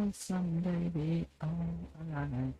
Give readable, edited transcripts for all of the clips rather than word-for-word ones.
will someday be alright.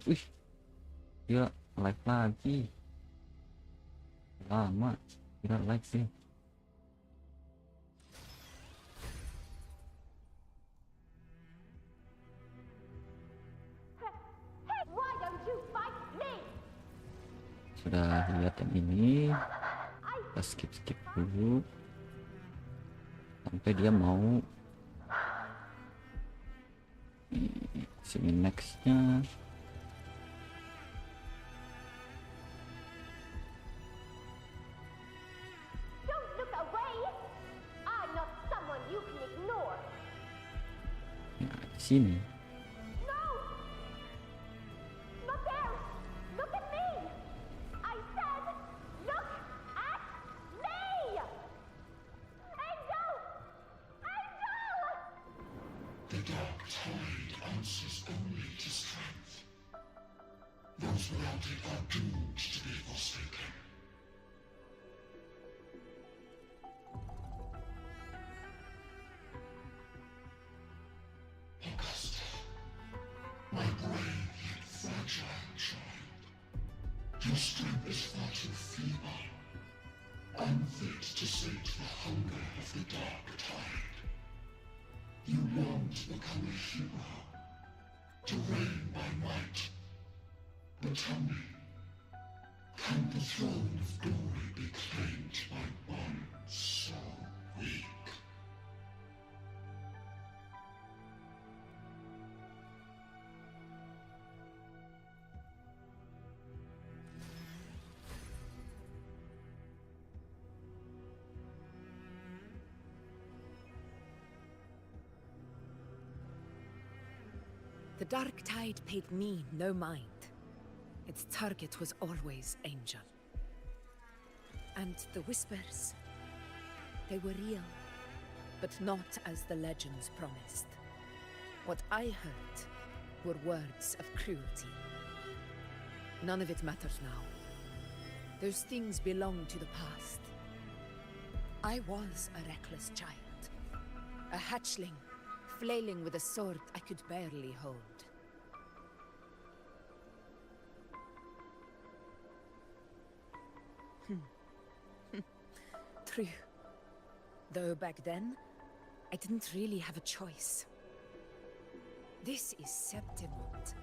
Wih, dia live lagi. Lama, tidak live sih. Sudah lihat yang ini, kita skip dulu sampai dia mau sini nextnya. Nah, di sini. Your strength is far too feeble, unfit to sate the hunger of the dark tide. You long to become a hero, to reign by might. But tell me, can the throne of glory be claimed by one so weak? The Dark Tide paid me no mind. Its target was always Angel. And the whispers, they were real, but not as the legends promised. What I heard were words of cruelty. None of it matters now. Those things belong to the past. I was a reckless child, a hatchling, flailing with a sword I could barely hold. True. Though back then, I didn't really have a choice. This is Septimont,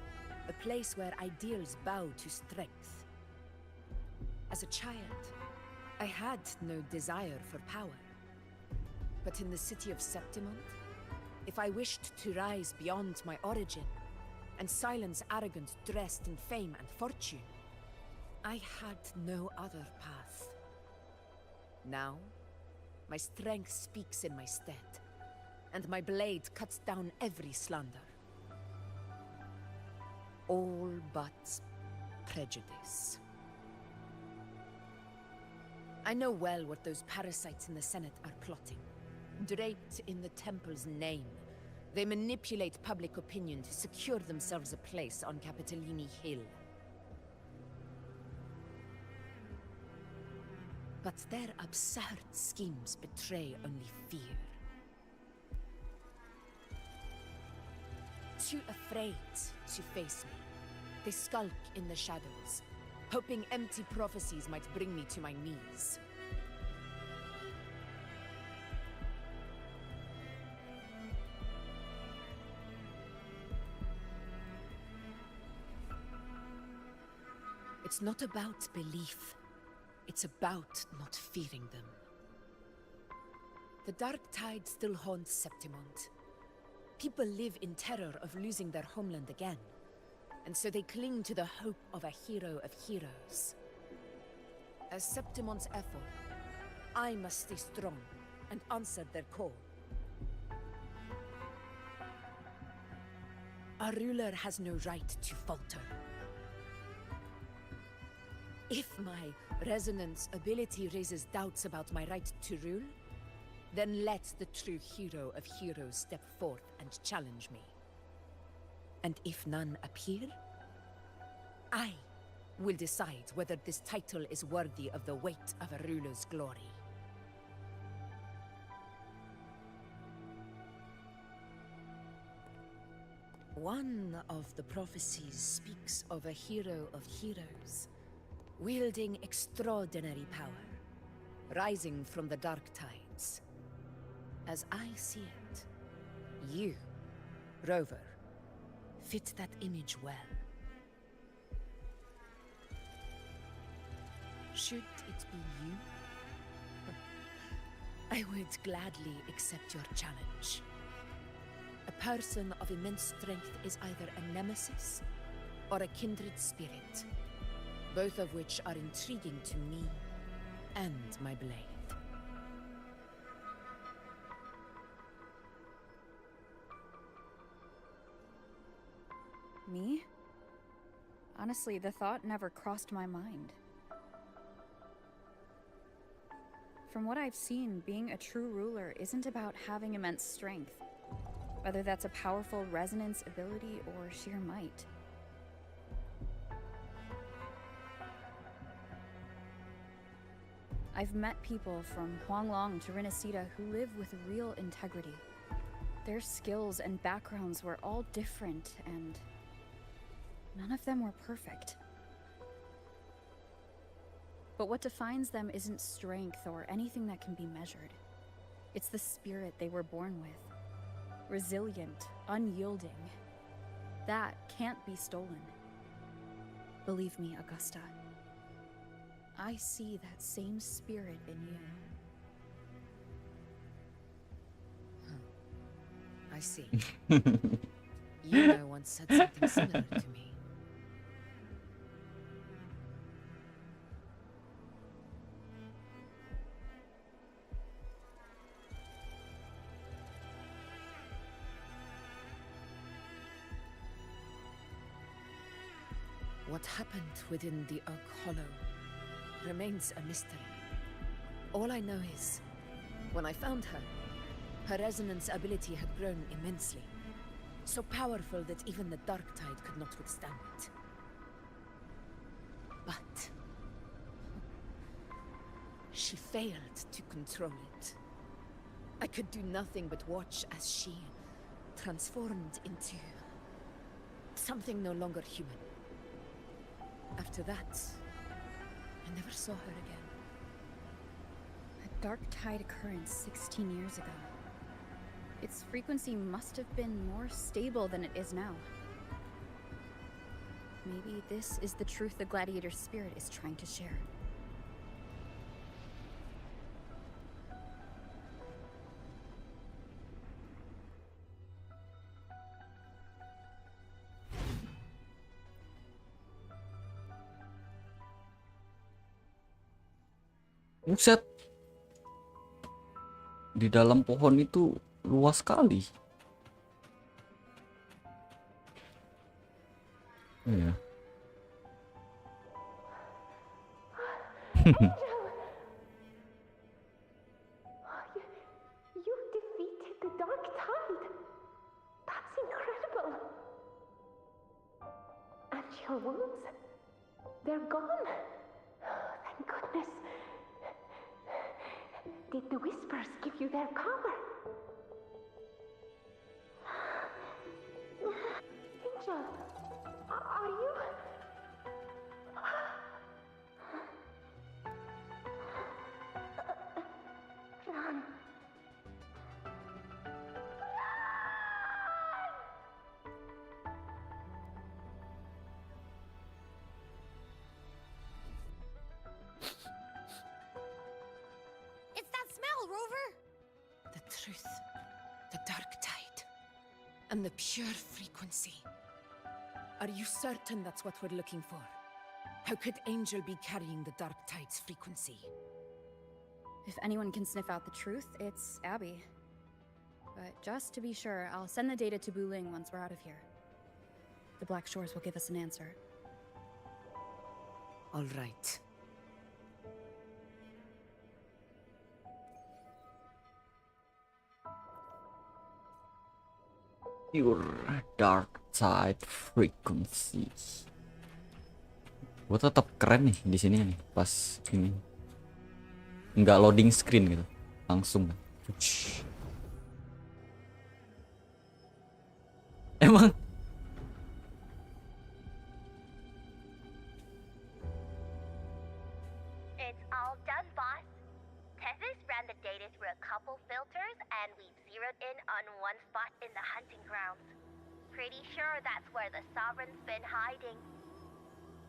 a place where ideals bow to strength. As a child, I had no desire for power. But in the city of Septimont, if I wished to rise beyond my origin and silence arrogance dressed in fame and fortune, I had no other path. Now, my strength speaks in my stead, and my blade cuts down every slander. All but prejudice. I know well what those parasites in the Senate are plotting. Draped in the Temple's name, they manipulate public opinion to secure themselves a place on Capitolini Hill. But their absurd schemes betray only fear. Too afraid to face me, they skulk in the shadows, hoping empty prophecies might bring me to my knees. It's not about belief. It's about not fearing them. The dark tide still haunts Septimont. People live in terror of losing their homeland again, and so they cling to the hope of a hero of heroes. As Septimont's echo, I must stay strong and answer their call. Our ruler has no right to falter. If my resonance ability raises doubts about my right to rule, then let the true hero of heroes step forth and challenge me. And if none appear, I will decide whether this title is worthy of the weight of a ruler's glory. One of the prophecies speaks of a hero of heroes, wielding extraordinary power, rising from the dark tides. As I see it, you, Rover, fit that image well. Should it be you? I would gladly accept your challenge. A person of immense strength is either a nemesis or a kindred spirit, both of which are intriguing to me and my blade. Me? Honestly, the thought never crossed my mind. From what I've seen, being a true ruler isn't about having immense strength, whether that's a powerful resonance ability or sheer might. I've met people from Huanglong to Renacida who live with real integrity. Their skills and backgrounds were all different, and none of them were perfect. But what defines them isn't strength or anything that can be measured. It's the spirit they were born with. Resilient, unyielding. That can't be stolen. Believe me, Augusta. I see that same spirit in you. I see. You once said something similar to me. What happened within the Oak Hollow remains a mystery. All I know is, when I found her, her resonance ability had grown immensely. So powerful that even the Dark Tide could not withstand it. But she failed to control it. I could do nothing but watch as she transformed into something no longer human. After that, I never saw her again. A Dark Tide occurrence 16 years ago. Its frequency must have been more stable than it is now. Maybe this is the truth the gladiator spirit is trying to share. Buset. Di dalam pohon itu luas sekali. Iya. You defeated the Dark Tide. That's incredible. And your wounds, they're gone. Thank goodness. Did the whispers give you their power? Angel, are you? Run. Rover? The truth, the dark tide, and the pure frequency. Are you certain that's what we're looking for? How could Angel be carrying the dark tide's frequency? If anyone can sniff out the truth, it's Abby. But just to be sure, I'll send the data to Buling once we're out of here. The Black Shores will give us an answer. All right. Pure dark side frequency. Gue tetap keren nih di sini nih pas ini. Nggak loading screen gitu. Langsung. Emang It's all done, boss. Tethys ran the data through a couple filters, and we've zeroed in on one spot in the hunting grounds. Pretty sure that's where the Sovereign's been hiding.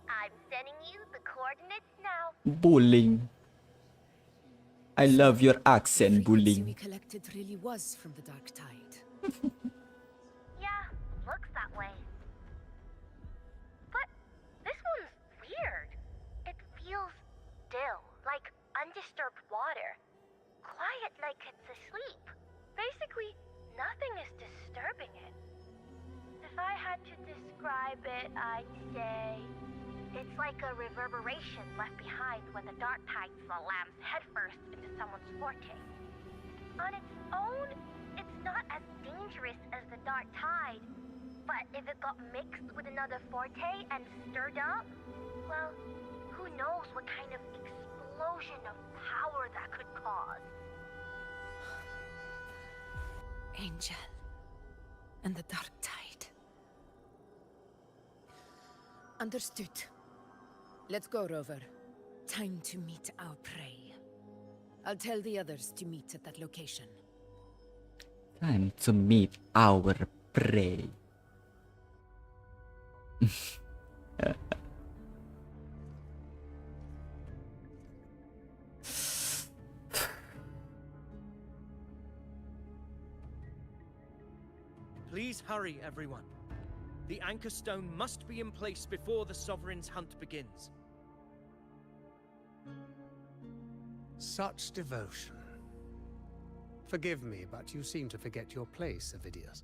I'm sending you the coordinates now. bullying. I love your accent, Frequency we bullying. collected really was from the dark tide. Yeah, looks that way. But this one's weird. It feels still, like undisturbed water. Quiet like it's asleep. Basically, nothing is disturbing it. If I had to describe it, I'd say it's like a reverberation left behind when the dark tide slams headfirst into someone's forte. On its own, it's not as dangerous as the dark tide, but if it got mixed with another forte and stirred up, well, who knows what kind of explosion of power that could cause. Angel and the dark tide. Understood. Let's go, Rover. Time to meet our prey. I'll tell the others to meet at that location. Time to meet our prey. Please hurry, everyone. The anchor stone must be in place before the Sovereign's hunt begins. Such devotion. Forgive me, but you seem to forget your place, Avidius.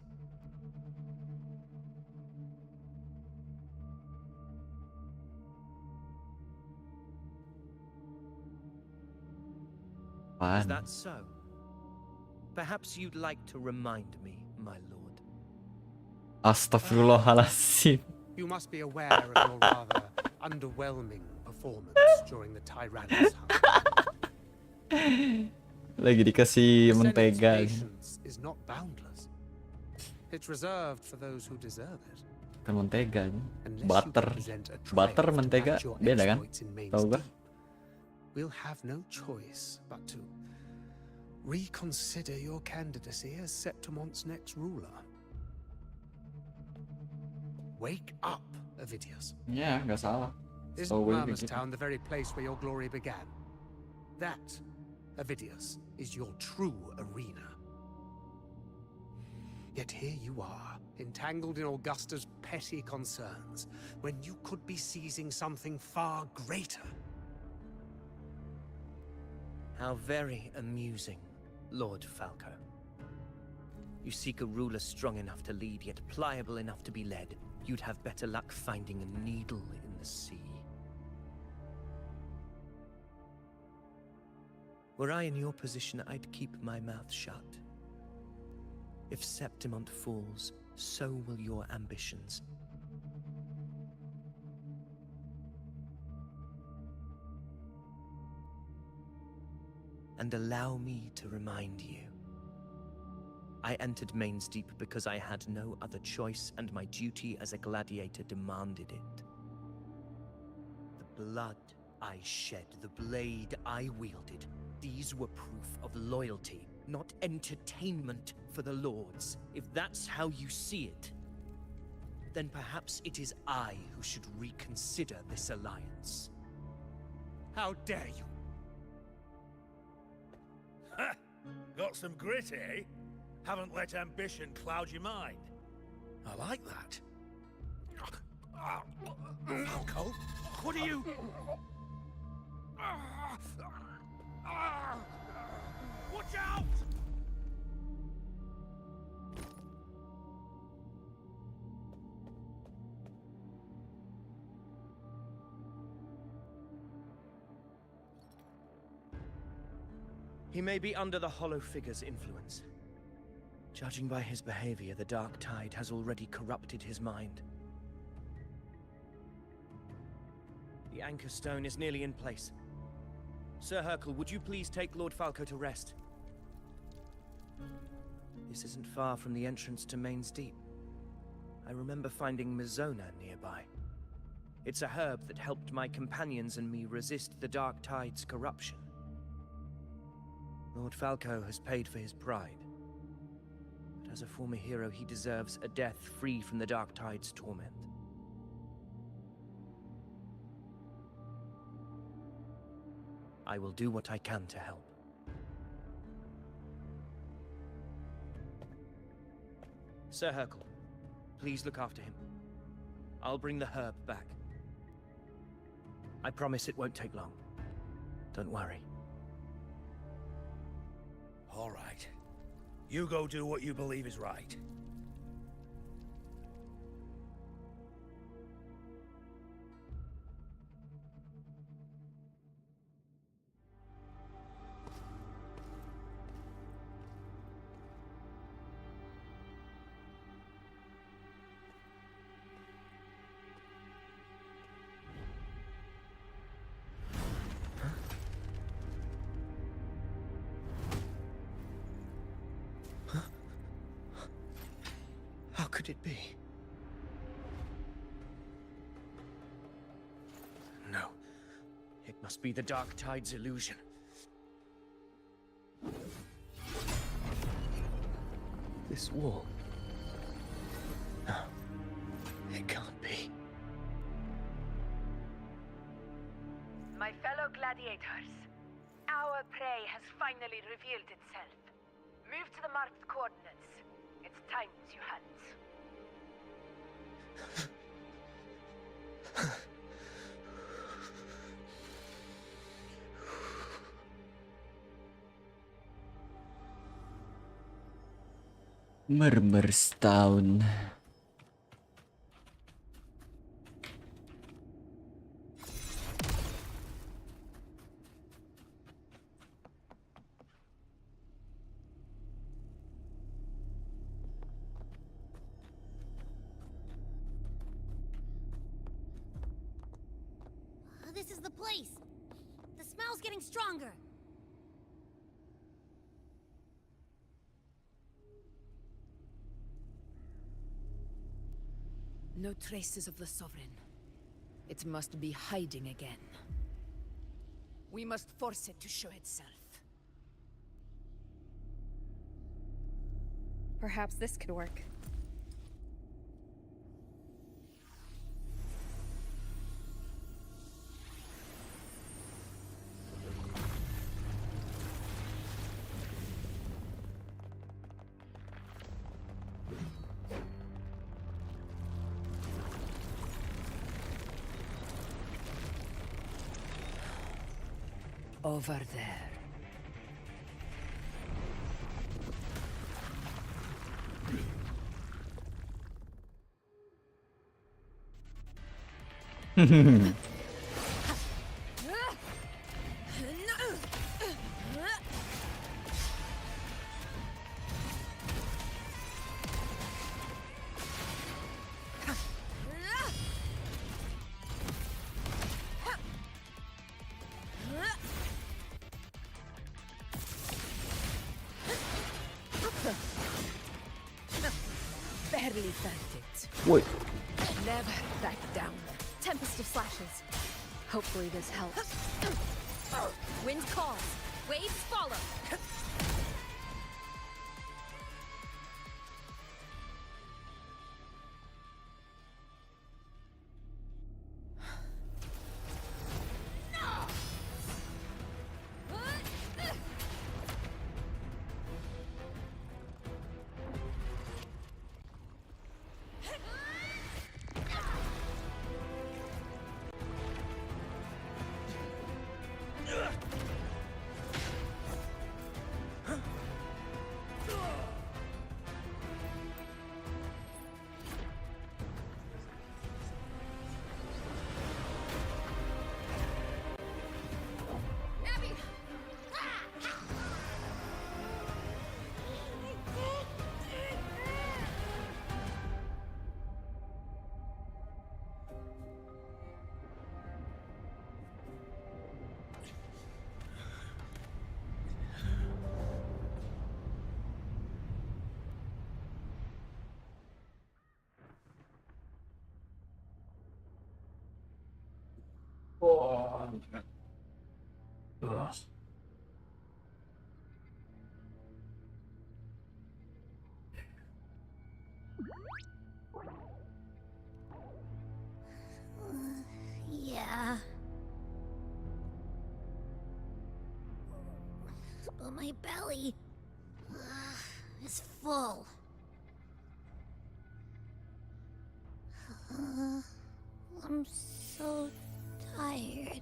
Is that so? Perhaps you'd like to remind me, my lord. Astaghfirullahaladzim. You must be aware of your rather underwhelming performance during the Tyrannus hunt. Lagi dikasih mentega. Patience is not boundless. It's reserved for those who deserve it. Bukan mentega, Unless you butter. can present a Butter, triumph to mentega, match your beda kan? exploits in Main's Tahu gak? Deep, we'll have no choice but to reconsider your candidacy as Septimon's next ruler. Wake up, Avidius. Ya, nggak salah. Isn't So, we Murmur's begin. Town the very place where your glory began? That, Avidius, is your true arena. Yet here you are, entangled in Augusta's petty concerns, when you could be seizing something far greater. How very amusing, Lord Falco. You seek a ruler strong enough to lead, yet pliable enough to be led. You'd have better luck finding a needle in the sea. Were I in your position, I'd keep my mouth shut. If Septimont falls, so will your ambitions. And allow me to remind you. I entered Main's Deep because I had no other choice, and my duty as a gladiator demanded it. The blood I shed, the blade I wielded, these were proof of loyalty, not entertainment for the Lords. If that's how you see it, then perhaps it is I who should reconsider this alliance. How dare you! Got some grit, eh? Haven't let ambition cloud your mind. I like that. Falco, what are you... Watch out! He may be under the Hollow Figure's influence. Judging by his behavior, the Dark Tide has already corrupted his mind. The Anchor Stone is nearly in place. Sir Hercule, would you please take Lord Falco to rest? This isn't far from the entrance to Main's Deep. I remember finding Mizona nearby. It's a herb that helped my companions and me resist the Dark Tide's corruption. Lord Falco has paid for his pride. But as a former hero, he deserves a death free from the Dark Tide's torment. I will do what I can to help. Sir Hercule, please look after him. I'll bring the herb back. I promise it won't take long. Don't worry. All right. You go do what you believe is right. How could it be? No. It must be the Dark Tide's illusion. This wall. No. It can't be. My fellow gladiators, our prey has finally revealed itself. Move to the marked coordinates. It's time to hunt. Murmur Stone. This is the place. The smell's getting stronger. No traces of the Sovereign. It must be hiding again. We must force it to show itself. Perhaps this could work. Over there. Barely felt it. Wait. Never back down. Tempest of slashes. Hopefully this helps. Wind calls. Waves follow. Yeah. But my belly is full. I'm so tired.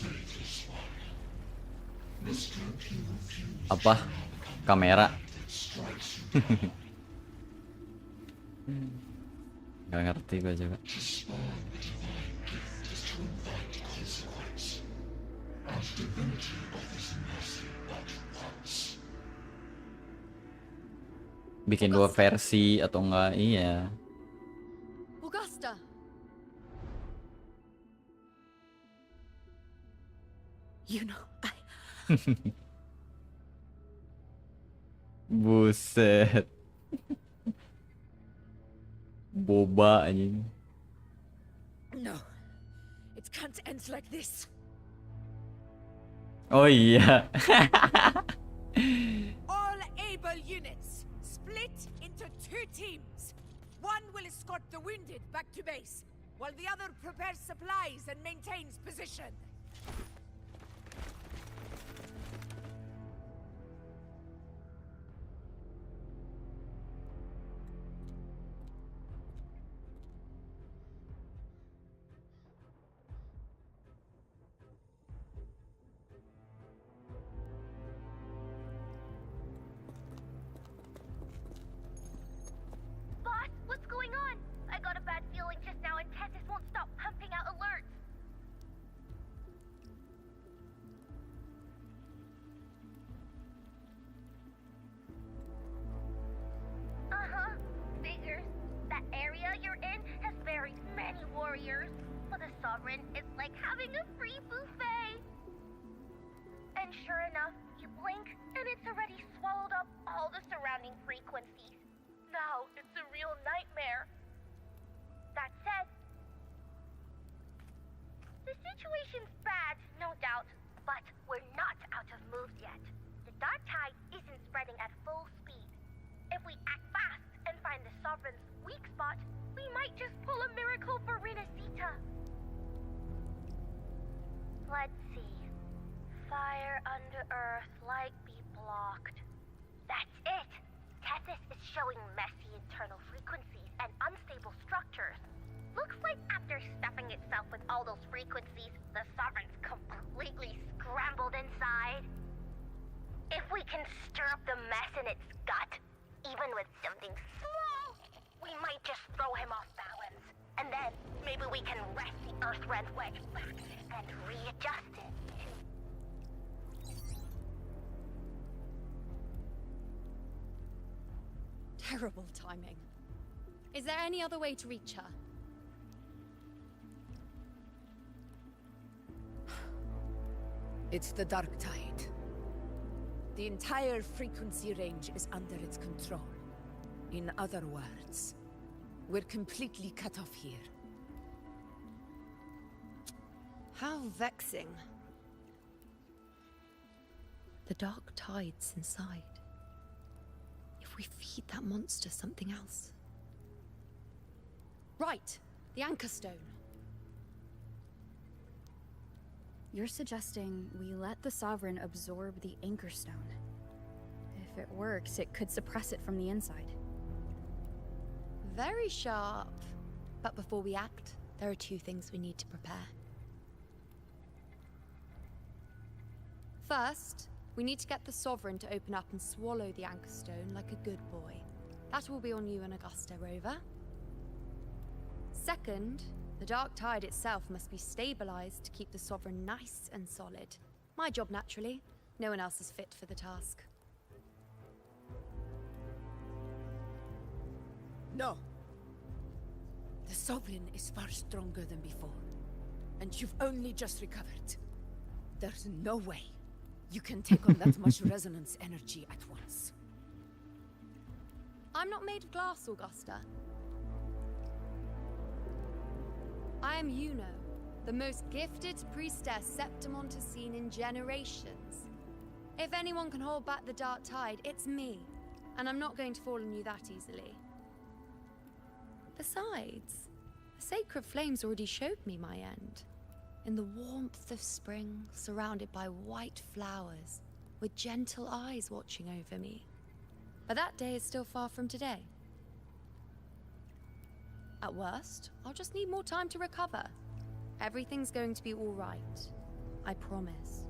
Faithless one. Must you refuse Apa? Kamera. strikes you Gak ngerti gue juga. to spawn the divine gift is to invite consequence. And divinity offers mercy but once. Bikin dua versi atau enggak? Iya. Augusta! You know, Buset. Boba anjing. No. It can't end like this. Oh iya. All able units, split into 2 teams. One will escort the wounded back to base, while the other prepares supplies and maintains position. Boss, what's going on? I got a bad feeling just now and Tessus won't stop pumping out alerts. Uh-huh. Figures. That area you're in has very many warriors. For the Sovereign, it's like having a free buffet. And sure enough, you blink and it's already swallowed up all the surrounding frequencies. Now it's a real nightmare. That said, the situation's bad, no doubt, but we're not out of moves yet. The dark tide isn't spreading at full speed. If we act fast and find the Sovereign's weak spot, we might just pull a miracle for Renacita. Let's see. Fire under earth, light be blocked. That's it! Tessus is showing messy internal frequencies and unstable structures. Looks like after stuffing itself with all those frequencies, the Sovereign's completely scrambled inside. If we can stir up the mess in its gut, even with something small, we might just throw him off balance. And then maybe we can wrest the Earth-rent wedge back and readjust it. terrible timing. Is there any other way to reach her? It's the dark tide. The entire frequency range is under its control. In other words, we're completely cut off here. How vexing. The dark tide's inside. If we feed that monster something else. Right, the Anchor Stone. You're suggesting we let the Sovereign absorb the Anchor Stone. If it works, it could suppress it from the inside. Very sharp. But before we act, there are two things we need to prepare. First, we need to get the Sovereign to open up and swallow the Anchor Stone like a good boy. That will be on you and Augusta, Rover. Second, the Dark Tide itself must be stabilized to keep the Sovereign nice and solid. My job, naturally. No one else is fit for the task. No. The Sovereign is far stronger than before, and you've only just recovered. There's no way you can take on that much resonance energy at once. I'm not made of glass, Augusta. I am Yuno, the most gifted priestess Septimont has seen in generations. If anyone can hold back the dark tide, it's me. And I'm not going to fall on you that easily. Besides, the sacred flames already showed me my end. In the warmth of spring, surrounded by white flowers, with gentle eyes watching over me. But that day is still far from today. At worst, I'll just need more time to recover. Everything's going to be all right. I promise.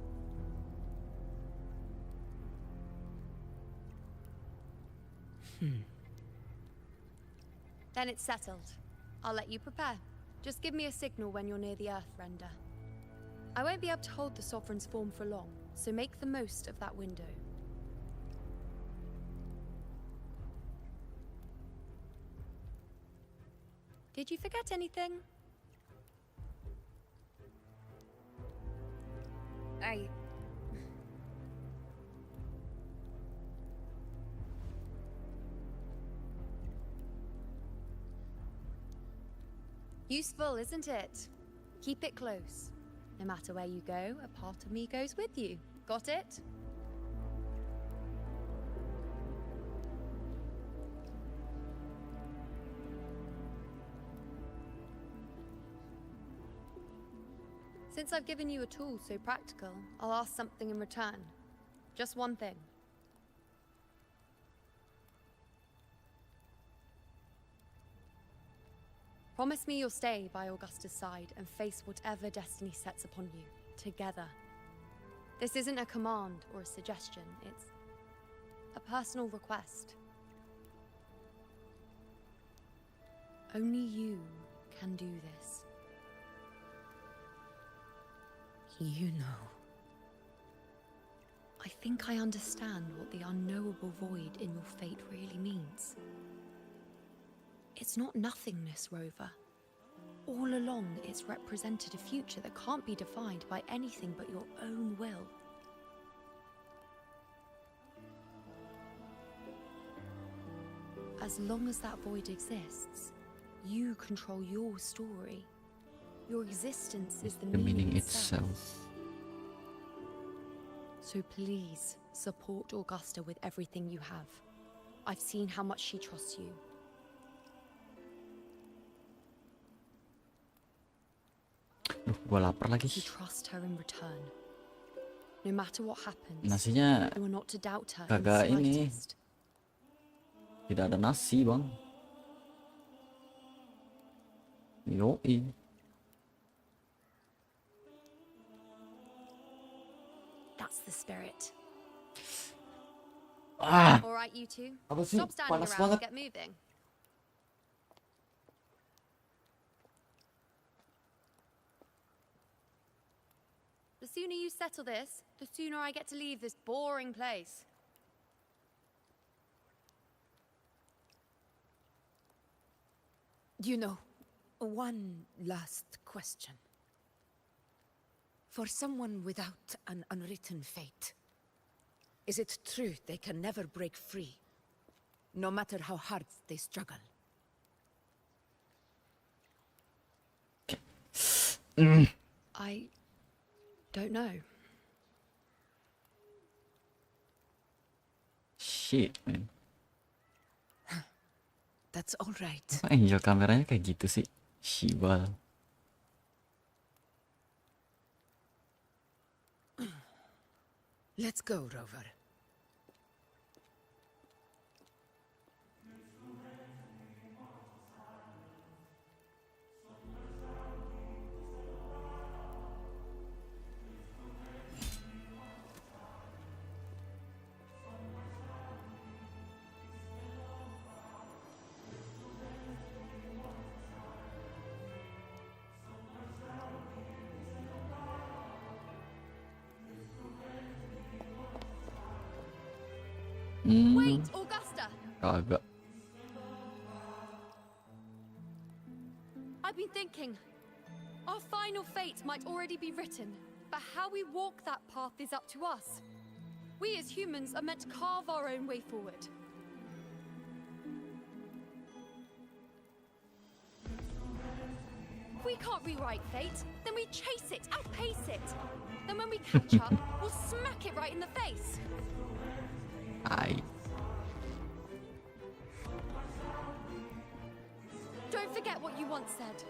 Then it's settled. I'll let you prepare. Just give me a signal when you're near the Earth Render. I won't be able to hold the Sovereign's form for long, so make the most of that window. Did you forget anything? Useful, isn't it? Keep it close. No matter where you go, a part of me goes with you. Got it? Since I've given you a tool so practical, I'll ask something in return. Just one thing. Promise me you'll stay by Augusta's side and face whatever destiny sets upon you, together. This isn't a command or a suggestion, it's a personal request. Only you can do this. You know. I think I understand what the unknowable void in your fate really means. It's not nothingness, Rover. All along, it's represented a future that can't be defined by anything but your own will. As long as that void exists, you control your story. Your existence is the meaning itself. So please, support Augusta with everything you have. I've seen how much she trusts you. Gue lapar lagi. You trust her in return. No matter what happens, Nasinya you are not to doubt her kagak in the ini. slightest. Tidak ada nasi, Bang. Yoi. That's the spirit. Ah, All right, you two. apa sih? Stop standing Panas around banget. and get moving. The sooner you settle this, the sooner I get to leave this boring place. You know, one last question. For someone without an unwritten fate, is it true they can never break free, no matter how hard they struggle? I don't know. Shit, man. That's all right. Kok angel kameranya kayak gitu sih? Shibal. Let's go, Rover. Wait, Augusta! Kagak. thinking. Our final fate might already be written, but how we walk that path is up to us. We as humans are meant to carve our own way forward. If we can't rewrite fate, then we chase it, outpace it. Then when we catch up, we'll smack it right in the face. Aye. Don't forget what you once said.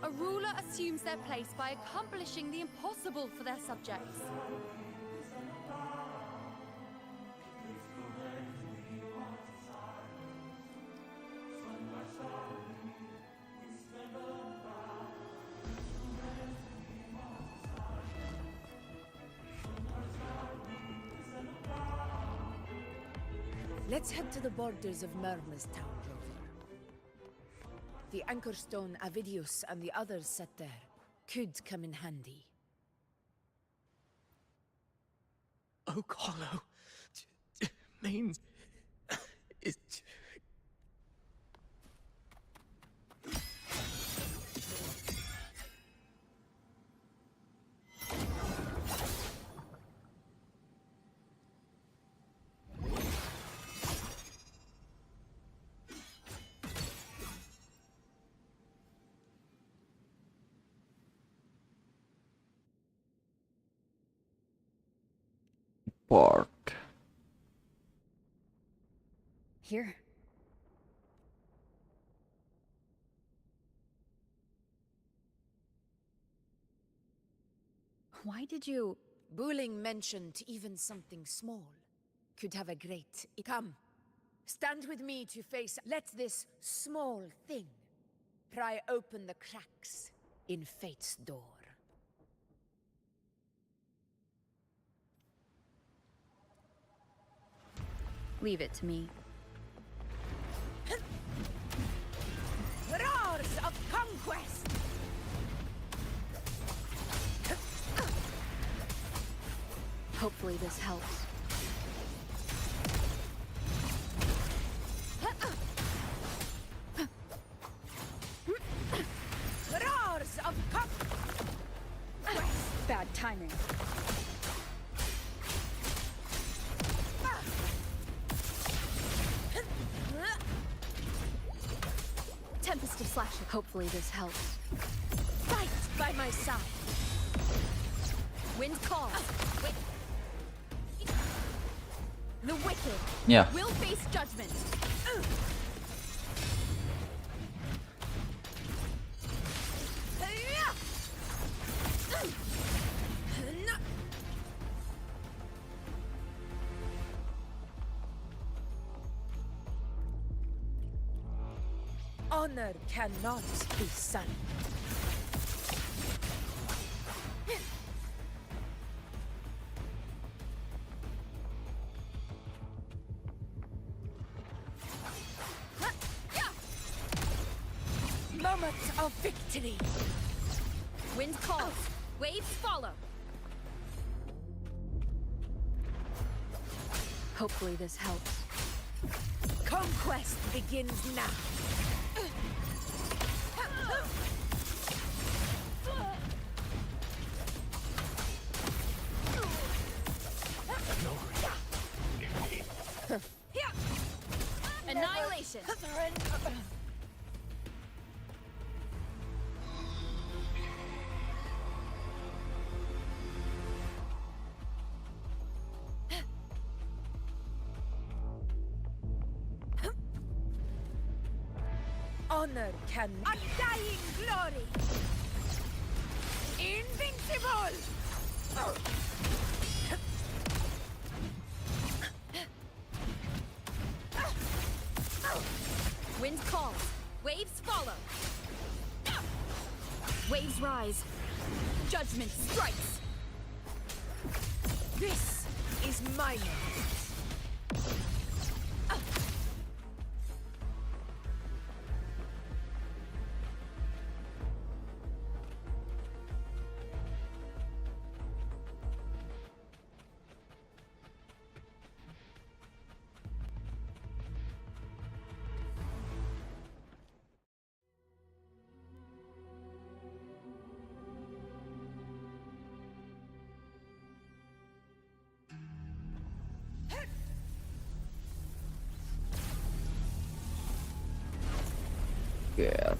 A ruler assumes their place by accomplishing the impossible for their subjects. Let's head to the borders of Murmur's town, Rover. The anchor stone Avidius and the others set there could come in handy. Oh, Hollow. Means... is... Port. Here. Why did you... Bulling mentioned even something small could have a great... Come, stand with me to face... Let this small thing pry open the cracks in fate's door. Leave it to me. Roars of conquest! Hopefully this helps. Roars of conquest! Bad timing. Tempest of slashing. Hopefully this helps. Fight by my side! Wind calls. The wicked Yeah. will face judgment. Honor cannot be sullied. Moment of victory. Wind calls. Waves follow. Hopefully this helps. Conquest begins now. Annihilation. Honor can... Undying glory! Invincible! Wind calls. Waves follow. Waves rise. Judgment strikes. This is my moment. scared.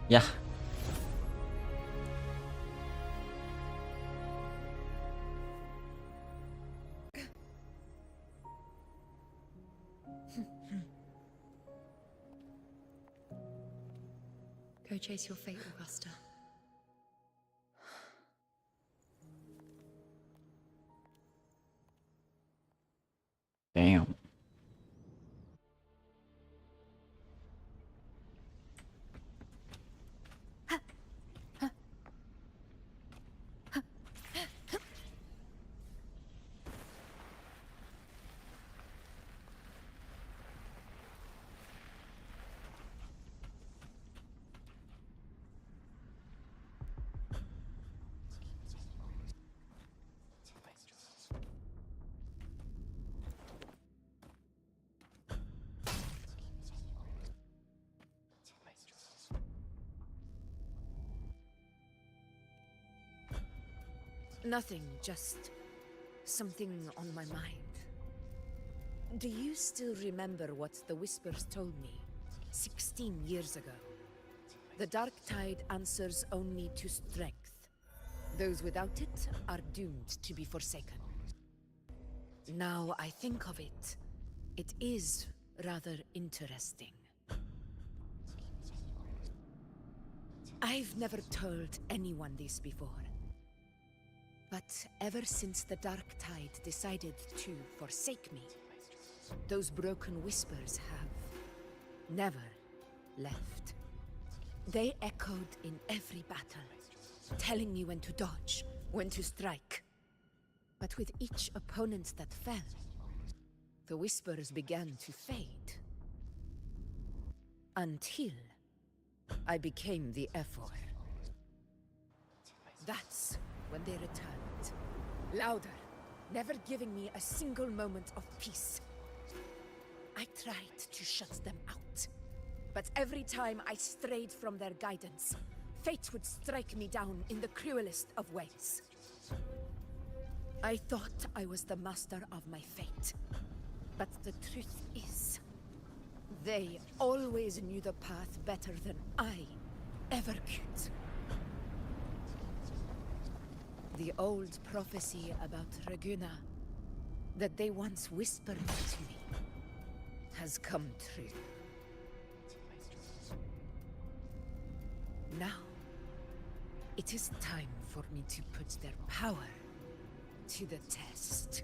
Yah. Go chase your fate, Augusta. Damn. Nothing, just something on my mind. Do you still remember what the Whispers told me 16 years ago? The Dark Tide answers only to strength. Those without it are doomed to be forsaken. Now I think of it, it is rather interesting. I've never told anyone this before. But ever since the Dark Tide decided to forsake me, those broken whispers have never left. They echoed in every battle, telling me when to dodge, when to strike. But with each opponent that fell, the whispers began to fade. Until I became the F4. That's when they returned. Louder, never giving me a single moment of peace. I tried to shut them out, but every time I strayed from their guidance, fate would strike me down in the cruelest of ways. I thought I was the master of my fate, but the truth is, they always knew the path better than I ever could. The old prophecy about Reguna, that they once whispered to me, has come true. Now, it is time for me to put their power to the test.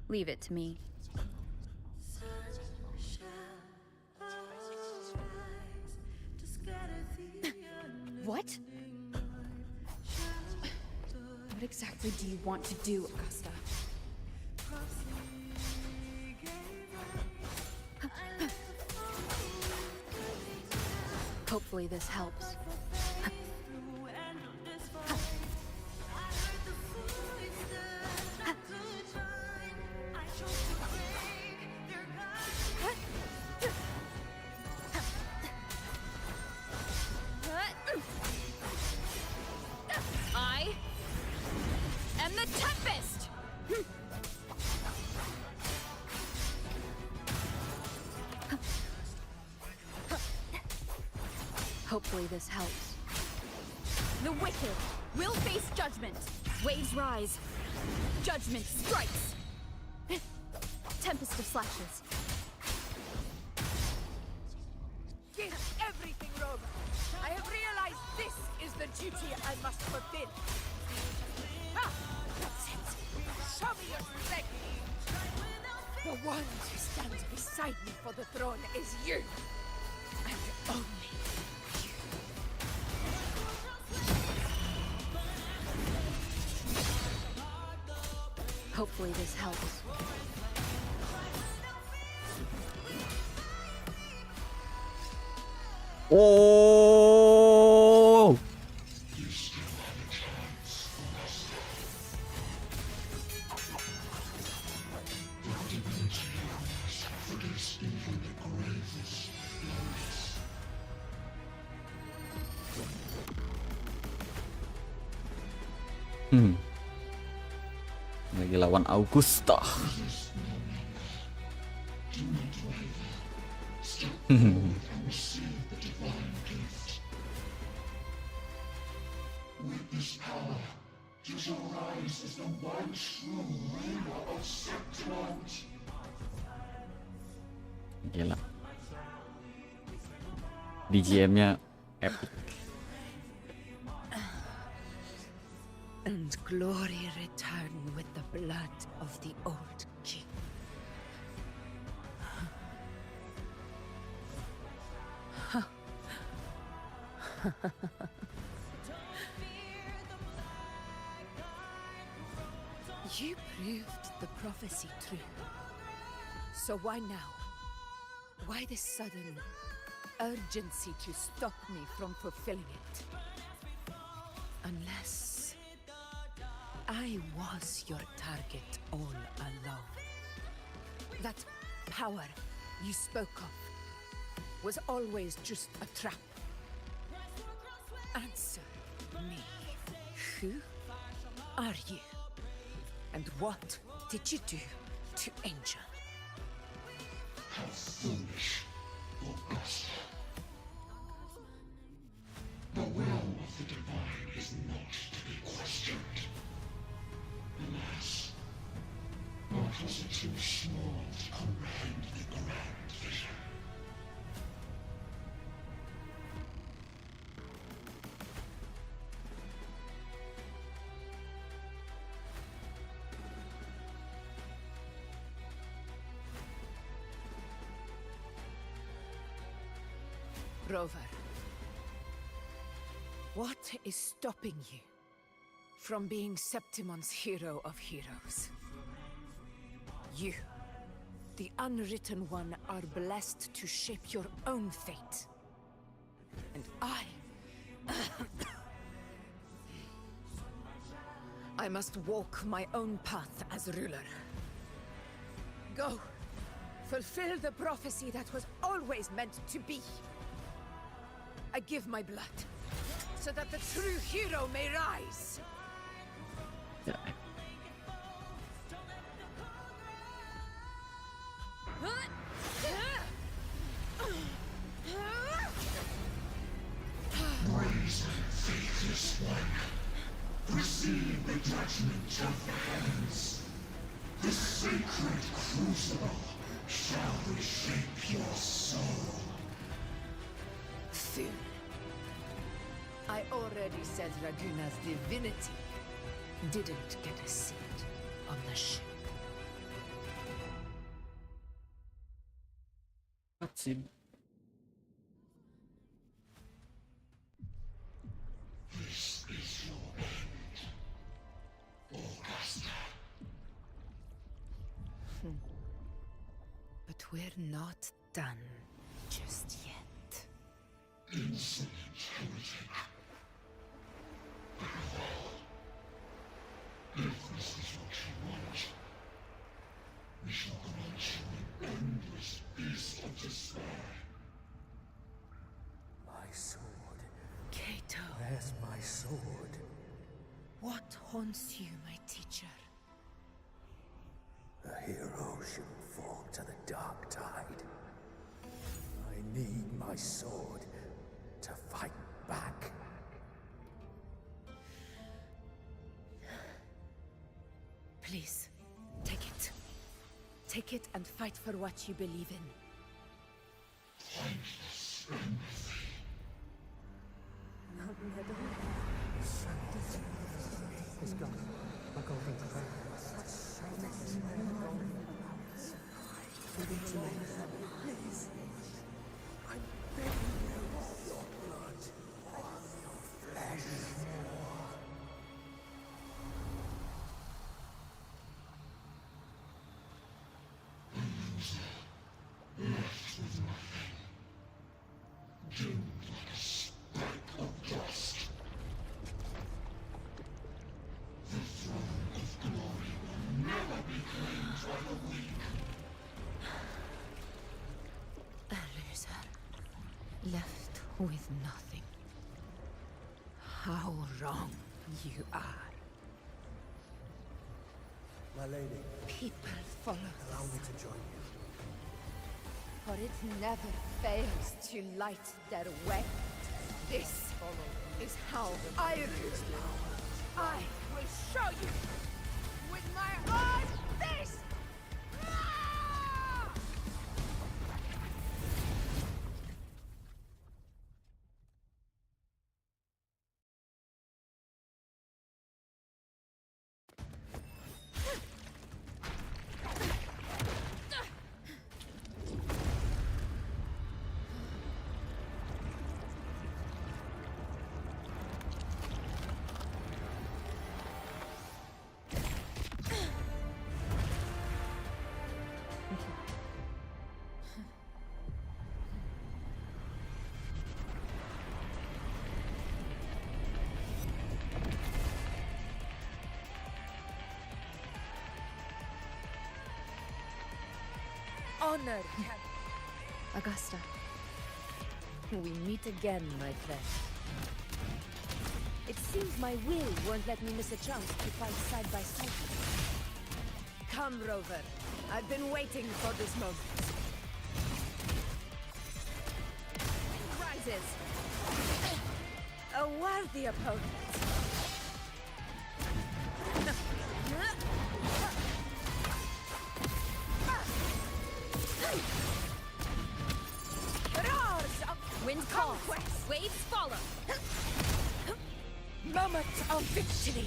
Leave it to me. What? What exactly do you want to do, Augusta? Hopefully this helps. I am the Tempest! Hopefully this helps. The wicked will face judgment. Waves rise. Judgment strikes. Tempest of slashes. Give everything, Rover. I have realized this is the duty I must fulfill. Ah, that's it. Show me your strength. The one who stands beside me for the throne is you. And only you. Hopefully this helps. Oh. Lagi lawan Augusta. Gila. DGM-nya epic. And glory return with the blood of the old king. You proved the prophecy true. So why now? Why this sudden urgency to stop me from fulfilling it? Unless I was your target all along. That power you spoke of was always just a trap. Answer me. Who are you? And what did you do to Angel? How foolish, Augusta. The will of the divine is not to be questioned. Alas, what was it too small to comprehend the grand vision? Rover, what is stopping you from being Septimon's hero of heroes? You, the unwritten one, are blessed to shape your own fate. And I must walk my own path as ruler. Go, fulfill the prophecy that was always meant to be. I give my blood, so that the true hero may rise. Ya. Brazen, faithless one, receive the judgment of the heavens. The sacred crucible shall reshape your soul. Fool. I already said Raguna's divinity didn't get a seat on the ship. Cutscene. This is your end, Augusta. But we're not done just yet. Insolent heretic. If this is what you want, we shall grant you an endless beast of despair. My sword. Kato, Where's my sword? what haunts you, my teacher? A hero shouldn't fall to the dark tide. I need my sword to fight back. Please, take it. Take it and fight for what you believe in. Thankless empathy. Left with nothing, doomed with nothing. How wrong you are. My lady, People follow allow us, me to join you. for it never fails to light their way. This is how I rule. I will show you with my own fist! Ah! Honor, Augusta. we meet again, my friend. It seems my will won't let me miss a chance to fight side by side with you. Come, Rover. I've been waiting for this moment. Rises. A worthy opponent. Roars of Wind calls. conquest. Waves follow. Moment of victory.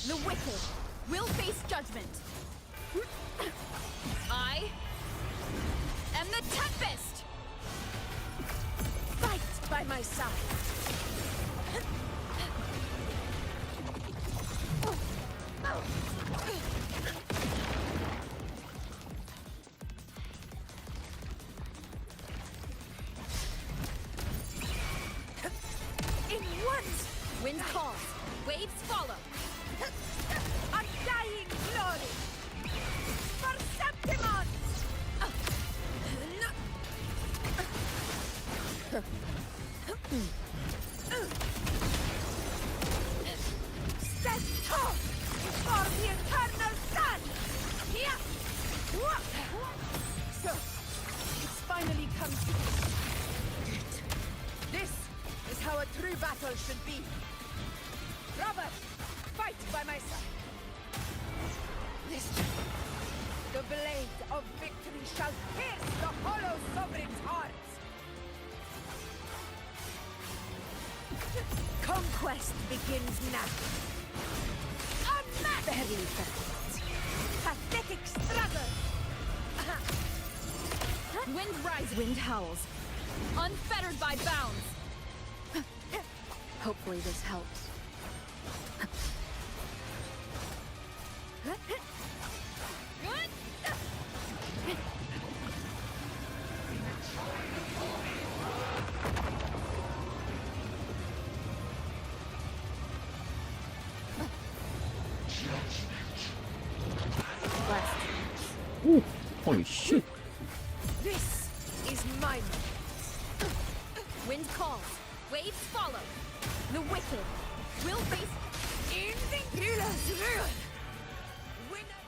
The wicked will face judgment. I am the Tempest! Fight by my side. In once, Wind calls. Waves follow. undying glory. For Septimon! Stand tall for the eternal sun! Here! So, it's finally come to this. This is how a true battle should be. Robert, fight by my side. Listen. The blade of victory shall pierce the hollow sovereign's heart. Conquest begins now. Unmatched! Very fast. Pathetic struggle. Wind rises. Wind howls. Unfettered by bounds. Hopefully this helps. Ooh, holy shit. This is my moment. Wind calls. Waves follow. The wicked will face In the Gula's ruin. Winner.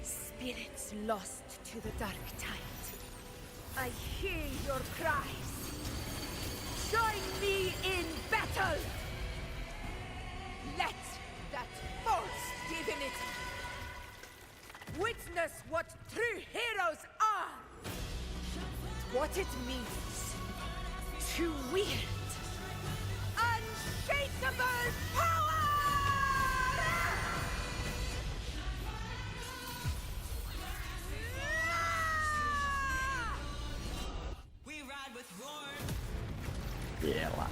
Spirits lost to the dark tide. I hear your cries. Join me in battle! Let that false divinity witness what true heroes are! What it means to wield unshakable power! Gila.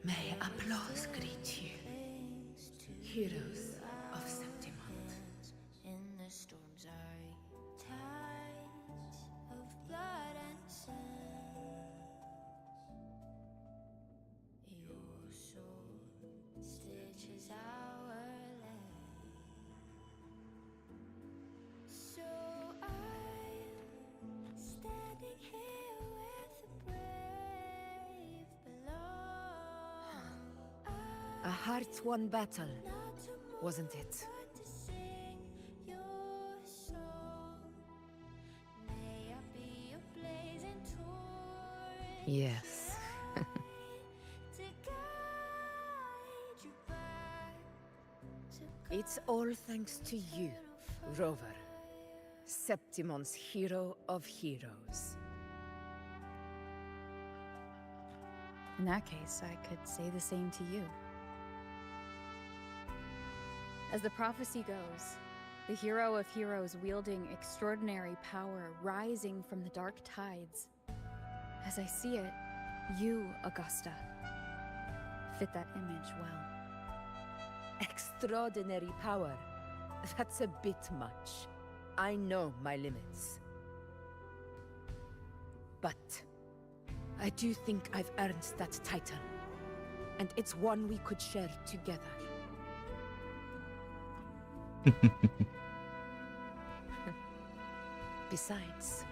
May applause greet you, heroes of Septimont. In the storms are tides of blood and sand. Your sword stitches our land. So I'm standing here where the brave belong. A hard-won battle, wasn't it? Yes. It's all thanks to you, Rover. Septimon's hero of heroes. In that case, I could say the same to you. As the prophecy goes, the hero of heroes wielding extraordinary power rising from the dark tides. As I see it, you, Augusta, fit that image well. Extraordinary power. That's a bit much. I know my limits. But I do think I've earned that title. And it's one we could share together. Besides,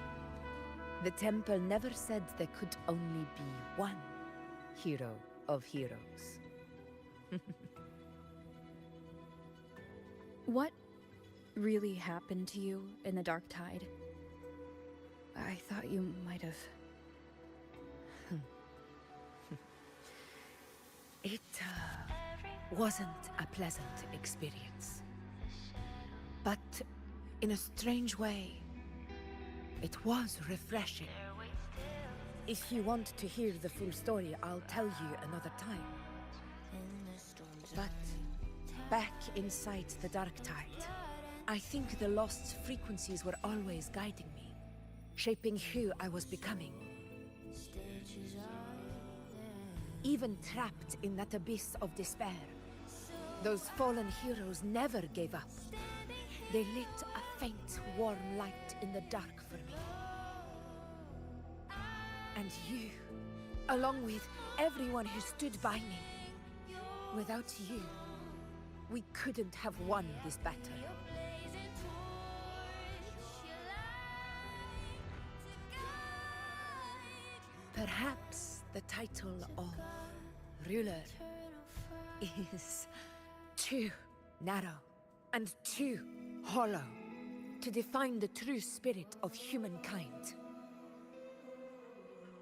the temple never said there could only be one hero of heroes. What really happened to you in the Dark Tide? I thought you might have... It wasn't a pleasant experience. But in a strange way, it was refreshing. If you want to hear the full story, I'll tell you another time. But back inside the Dark Tide, I think the lost frequencies were always guiding me, shaping who I was becoming. Even trapped in that abyss of despair, those fallen heroes never gave up. They lit a faint, warm light in the dark for me. And you, along with everyone who stood by me. Without you, we couldn't have won this battle. Perhaps the title of ruler is too narrow and too hollow to define the true spirit of humankind.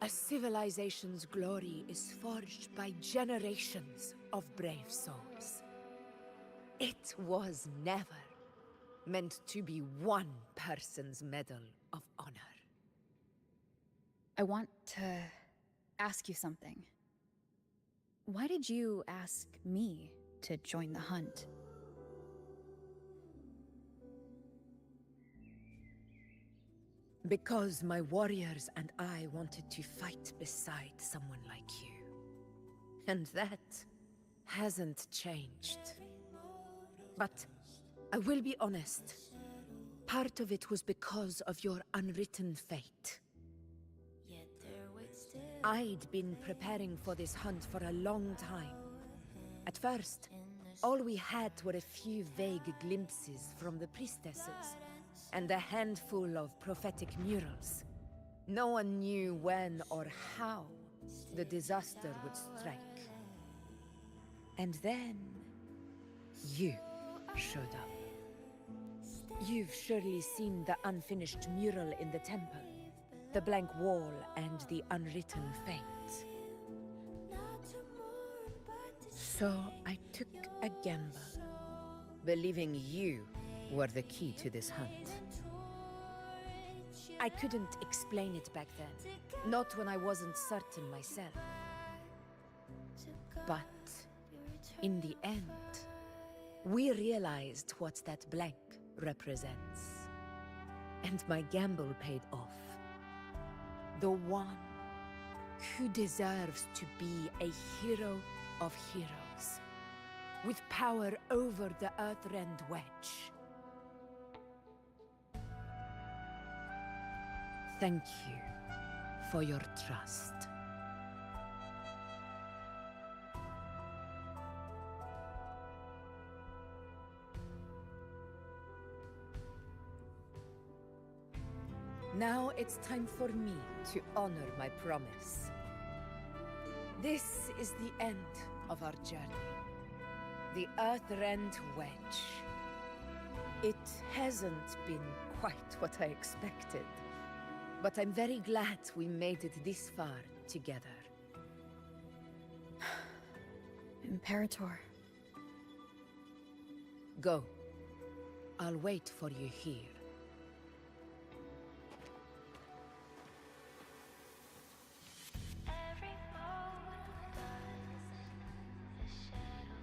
A civilization's glory is forged by generations of brave souls. It was never meant to be one person's medal of honor. I want to ask you something. Why did you ask me to join the hunt? Because my warriors and I wanted to fight beside someone like you. And that hasn't changed. But I will be honest. Part of it was because of your unwritten fate. I'd been preparing for this hunt for a long time. At first, all we had were a few vague glimpses from the priestesses, and a handful of prophetic murals. No one knew when or how the disaster would strike. And then, you showed up. You've surely seen the unfinished mural in the temple. The blank wall and the unwritten fate. So I took a gamble, believing you were the key to this hunt. I couldn't explain it back then. Not when I wasn't certain myself. But in the end, we realized what that blank represents. And my gamble paid off. The one who deserves to be a hero of heroes, with power over the Earthrend Wedge. Thank you for your trust. Now it's time for me to honor my promise. This is the end of our journey. The Earthrend Wedge. It hasn't been quite what I expected. But I'm very glad we made it this far together. Imperator. Go. I'll wait for you here. Every moment was the shadow.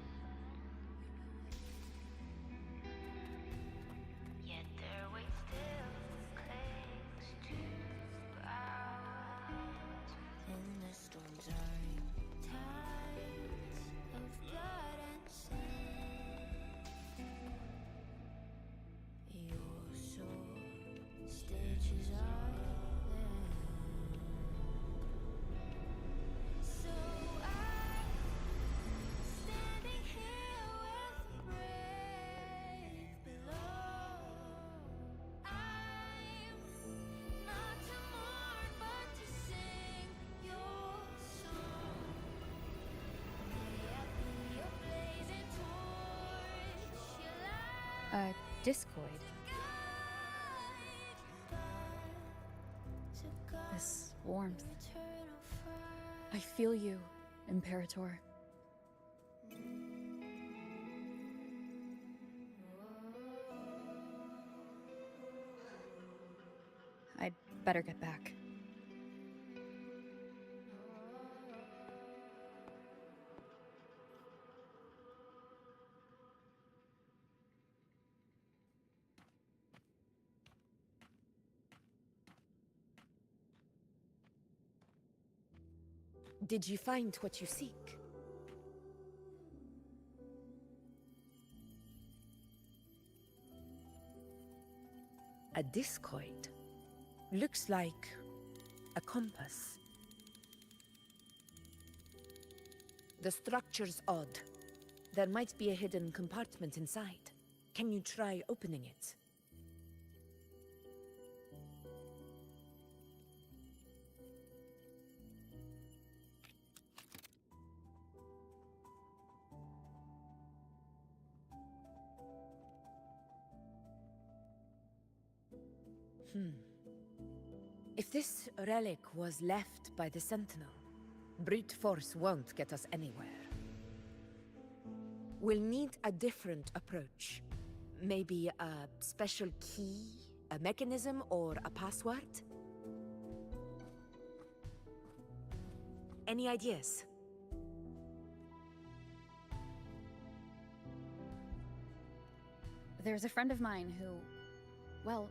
Yet their weight still clings to the ground. In the storms are tides of blood and sin. Your soul stitches are there. So I'm standing here with the brave below. I'm not to mourn, but to sing your song. May I be your blazing torch, your light. Discoid. to guide This warmth. eternal fire. I feel you, Imperator. I'd better get back. Did you find what you seek? A discoid. Looks like a compass. The structure's odd. There might be a hidden compartment inside. Can you try opening it? If this relic was left by the Sentinel, brute force won't get us anywhere. We'll need a different approach. Maybe a special key, a mechanism, or a password? Any ideas? There's a friend of mine who, well,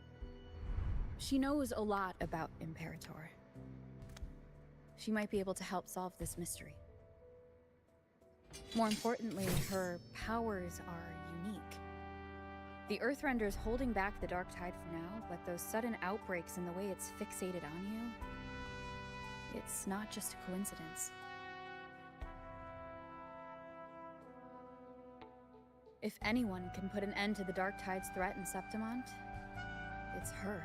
she knows a lot about Imperator. She might be able to help solve this mystery. More importantly, her powers are unique. The Earthrender's holding back the Dark Tide for now, but those sudden outbreaks and the way it's fixated on you, it's not just a coincidence. If anyone can put an end to the Dark Tide's threat in Septimont, it's her.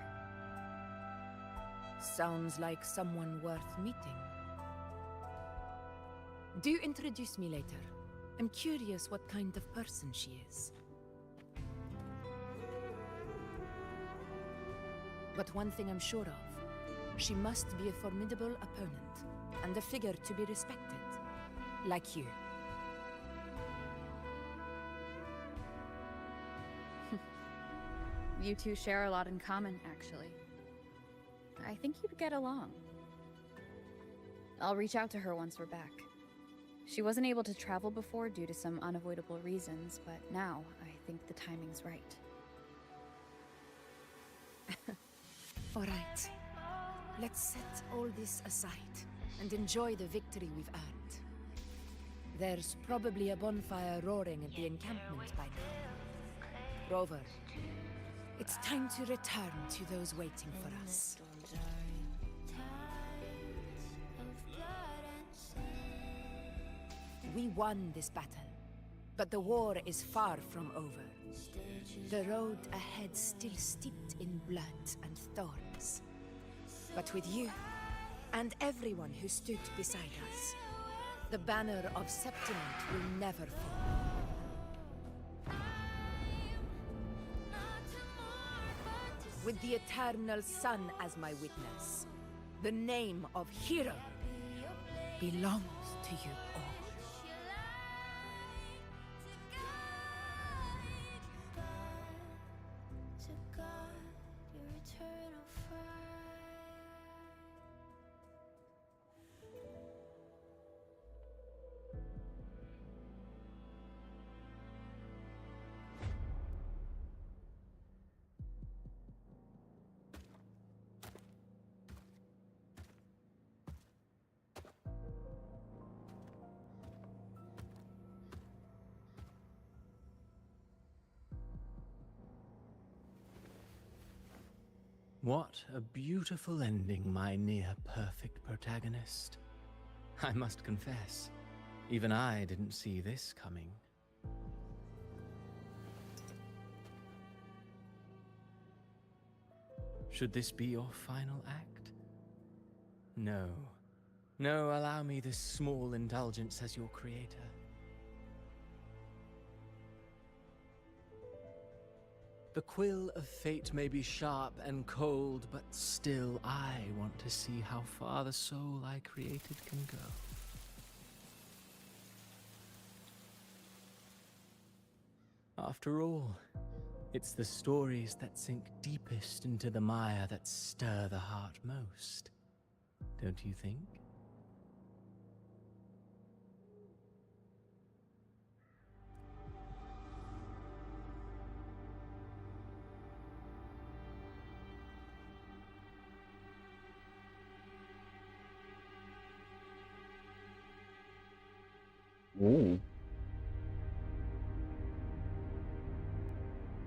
Sounds like someone worth meeting. Do introduce me later. I'm curious what kind of person she is. But one thing I'm sure of, she must be a formidable opponent, and a figure to be respected. Like you. You two share a lot in common, actually. I think you'd get along. I'll reach out to her once we're back. She wasn't able to travel before due to some unavoidable reasons, but now I think the timing's right. All right. Let's set all this aside and enjoy the victory we've earned. There's probably a bonfire roaring at the encampment by now. Rover, it's time to return to those waiting for us. We won this battle, but the war is far from over. The road ahead still steeped in blood and thorns. But with you, and everyone who stood beside us, the banner of Septimont will never fall. With the eternal sun as my witness, the name of hero belongs to you all. What a beautiful ending, my near-perfect protagonist. I must confess, even I didn't see this coming. Should this be your final act? No. No, allow me this small indulgence as your creator. The quill of fate may be sharp and cold, but still I want to see how far the soul I created can go. After all, it's the stories that sink deepest into the mire that stir the heart most, don't you think? Oh.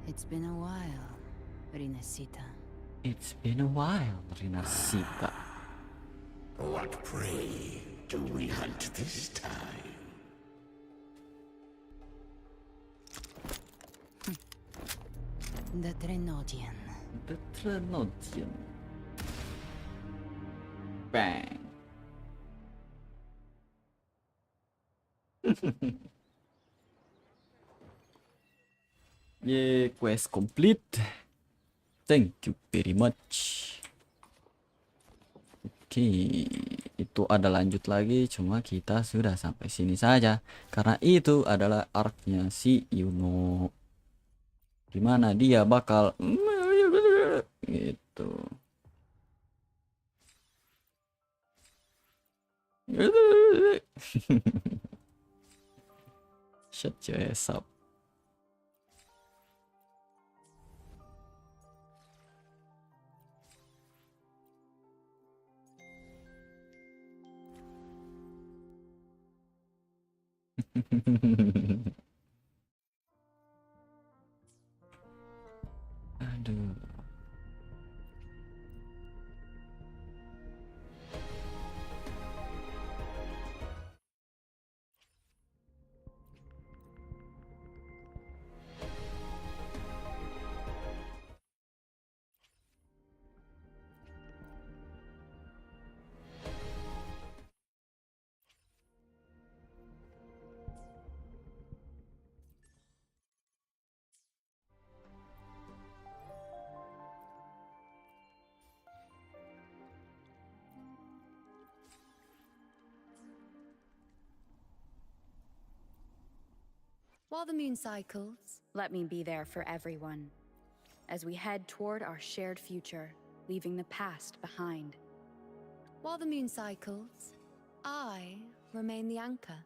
It's been a while, Rinasita. It's been a while, Rinasita. What prey do we hunt this time? The Trenodian. The Trenodian. Bang. Yeah, quest complete. Thank you very much. Oke, itu ada lanjut lagi, cuma kita sudah sampai sini saja karena itu adalah arc-nya si Yuno. Dimana dia bakal gitu. Shut your ass up. Aduh. While the moon cycles, let me be there for everyone. As we head toward our shared future, leaving the past behind. While the moon cycles, I remain the anchor.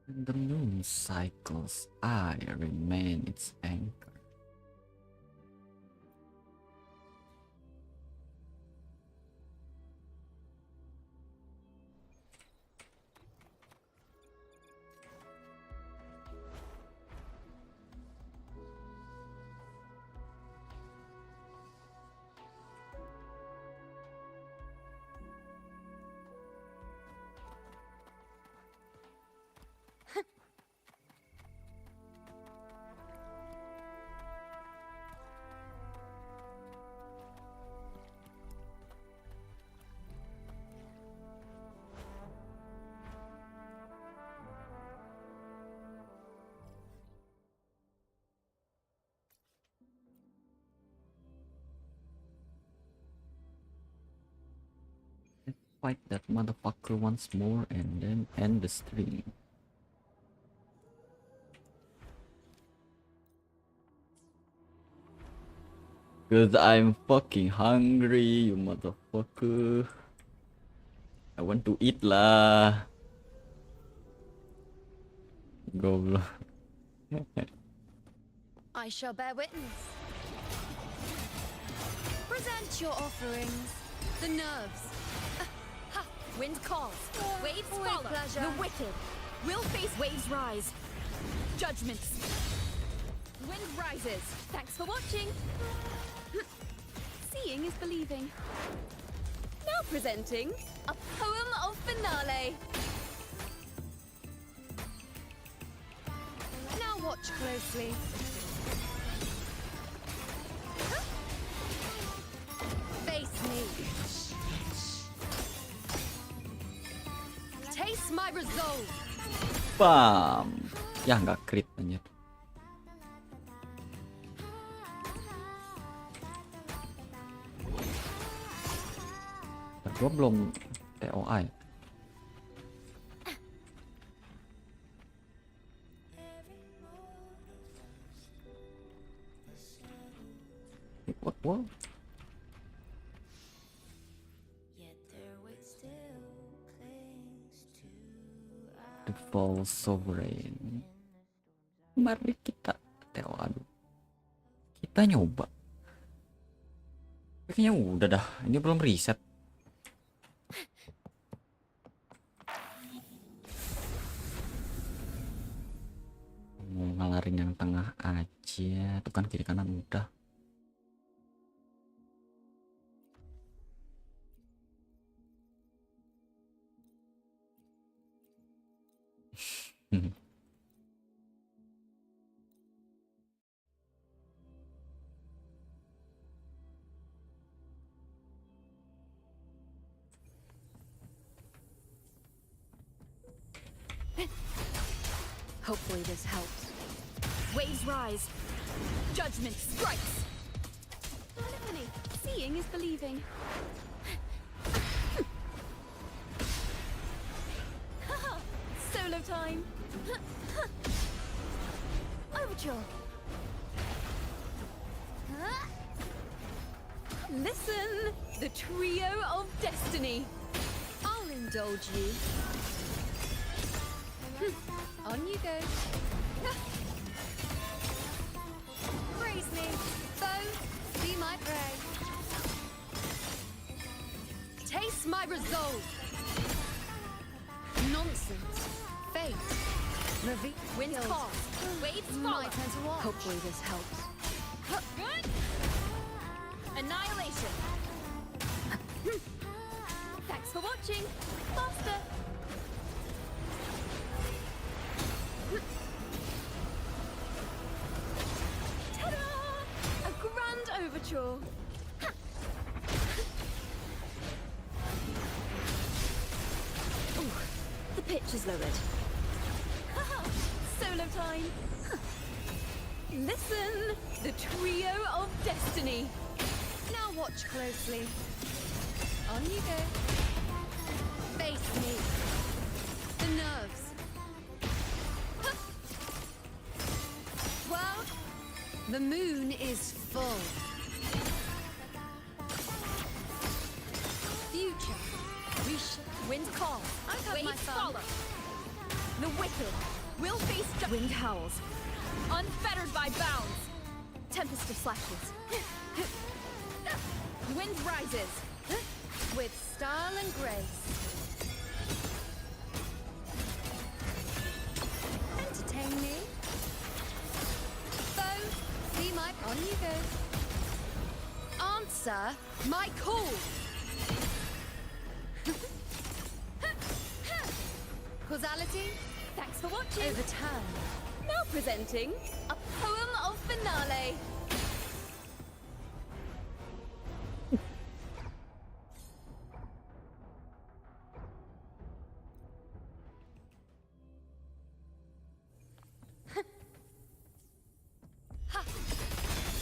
When the moon cycles, I remain its anchor. Fight that motherfucker once more and then end the stream. Cause I'm fucking hungry, you motherfucker. I want to eat lah. Go. I shall bear witness. Present your offerings. The nerves. Ha! Wind calls. Waves follow. Pleasure. The wicked will face waves rise. Judgments. Wind rises. Thanks for watching. Seeing is believing. Now presenting a poem of finale. Now watch closely. Face me. Taste my resolve. Bam. Ya nggak crit anjir. Gua belum TOI. What? The false sovereign. Mari kita TOI. Kita nyoba. Kayaknya udah dah. Ini belum reset. Mau ngalarin yang tengah aja, tuh kan kiri kanan udah. Hopefully this helps. Waves rise. Judgment strikes. Symphony. Seeing is believing. Solo time. Overture. Listen, the trio of destiny. I'll indulge you. On you go. Praise me, foe, be my prey. Taste my resolve. Nonsense. Fate. Wind calls. Waves follow. My turn to watch. Hopefully this helps. Good. Annihilation. Thanks for watching. Faster. Overture. Ooh, the pitch is lowered. Solo time. Listen, the trio of destiny. Now watch closely. On you go. Face me. The nerves. Huh. Well, the moon is full. Future. Wind calls. I've had my Waves fun. follow. The wicked will face wind howls. Unfettered by bounds. Tempest of slashes. Wind rises. With style and grace. Entertain me. Foe, see my... On you go. Answer my call. Causality, Thanks for watching. overturn. Now presenting a poem of finale.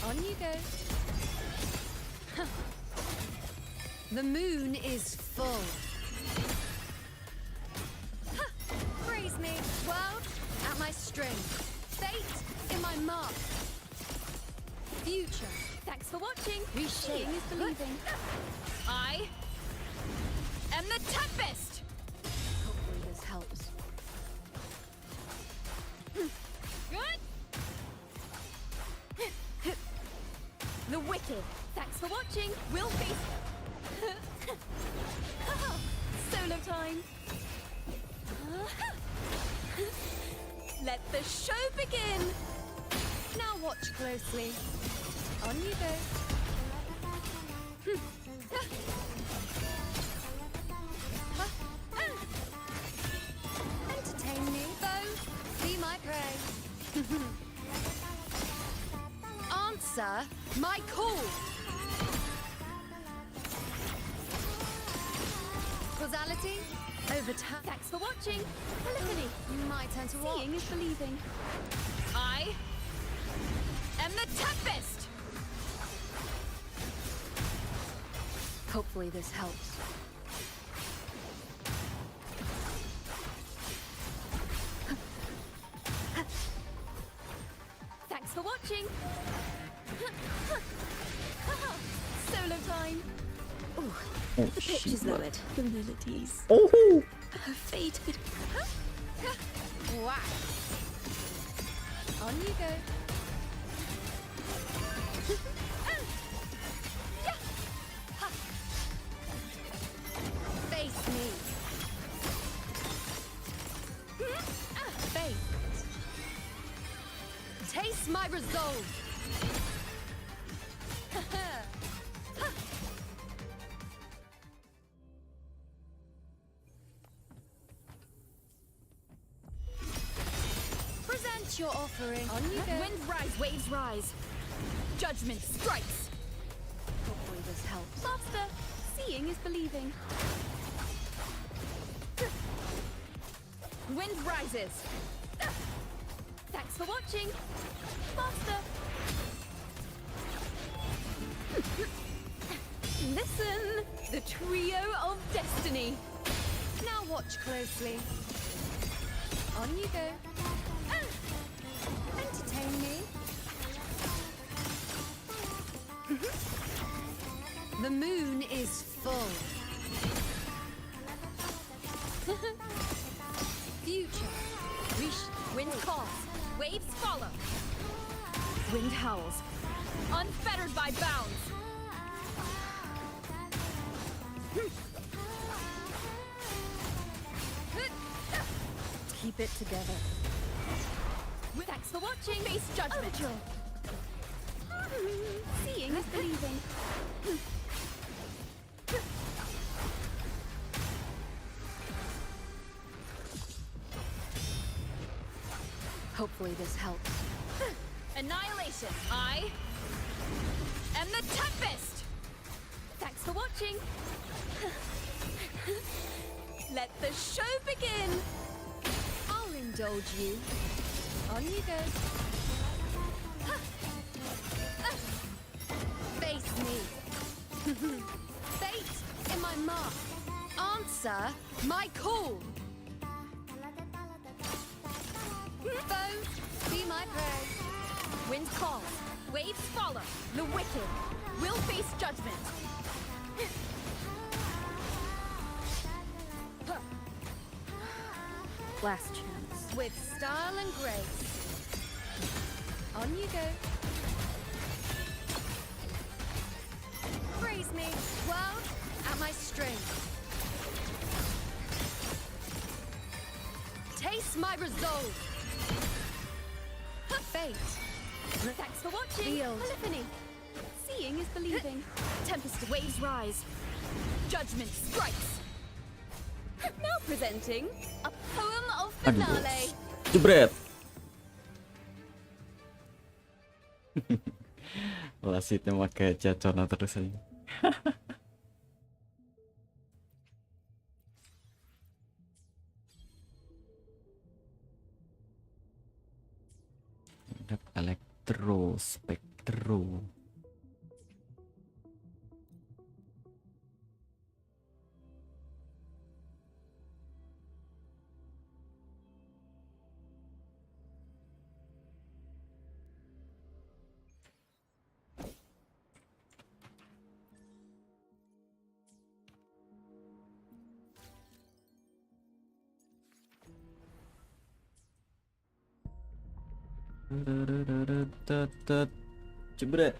On you go. The moon is full. Praise me, world, at my strength. Fate in my mark. Future. Thanks for watching. Reshape. Seeing is believing. I am the Tempest. Hopefully this helps. Good. The wicked. Thanks for watching. We'll face. Solo time. Let the show begin. Now watch closely. On you go. Entertain me, foe. Be my prey. Answer my call. Causality, overturn. Thanks for watching. Polyphony. My turn to watch. Seeing is believing. I am the Tempest. Hopefully this helps. Thanks for watching. Solo time. Oh, The pitch is lowered. The melodies Oh, have faded. Wow. On you go. Face me. Fate. Taste my resolve. Present your offering. On you go. Wind rise, waves rise. Judgment strikes. Hopefully this helps. Master, seeing is believing. Wind rises. Thanks for watching. Master. Listen, the trio of destiny. Now watch closely. On you go. Entertain me. The moon is full. Future. Wind calls, waves follow. Wind howls, unfettered by bounds. Keep it together. Thanks for watching. Face judgment. Seeing is believing. Hopefully this helps. Annihilation. I am the Tempest. Thanks for watching. Let the show begin. I'll indulge you. On you go. Face me. Fate in my mark. Answer my call. Foe, be my prey. Wind calls, waves follow. The wicked will face judgment. Last chance. With style and grace. On you go. Praise me, world, at my strength. Taste my resolve. Fate. Thanks for watching. Field. Polyphony. Seeing is believing. Tempest waves rise. Judgment strikes. Now presenting a poem of finale. Jebret. Lasitnya pakai cacona terus aja. Ada elektro, spektro. Jebret.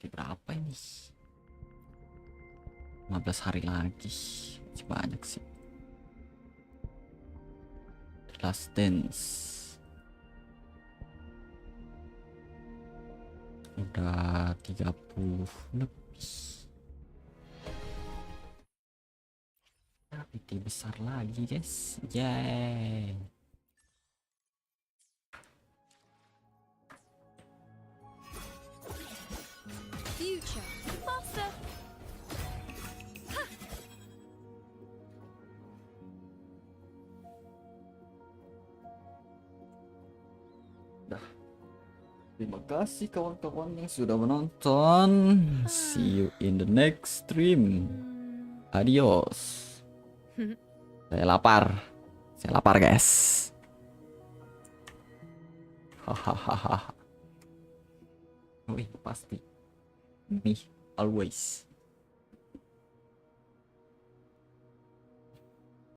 Ini berapa ini? 15 hari lagi. Masih banyak sih. The Last Dance. Udah 30 lebih. PT besar lagi guys. Yay. Future. Faster. Dah. Terima kasih kawan-kawan yang sudah menonton. See you in the next stream. Adios. Saya lapar guys. Hahaha. Wih pasti. Me always.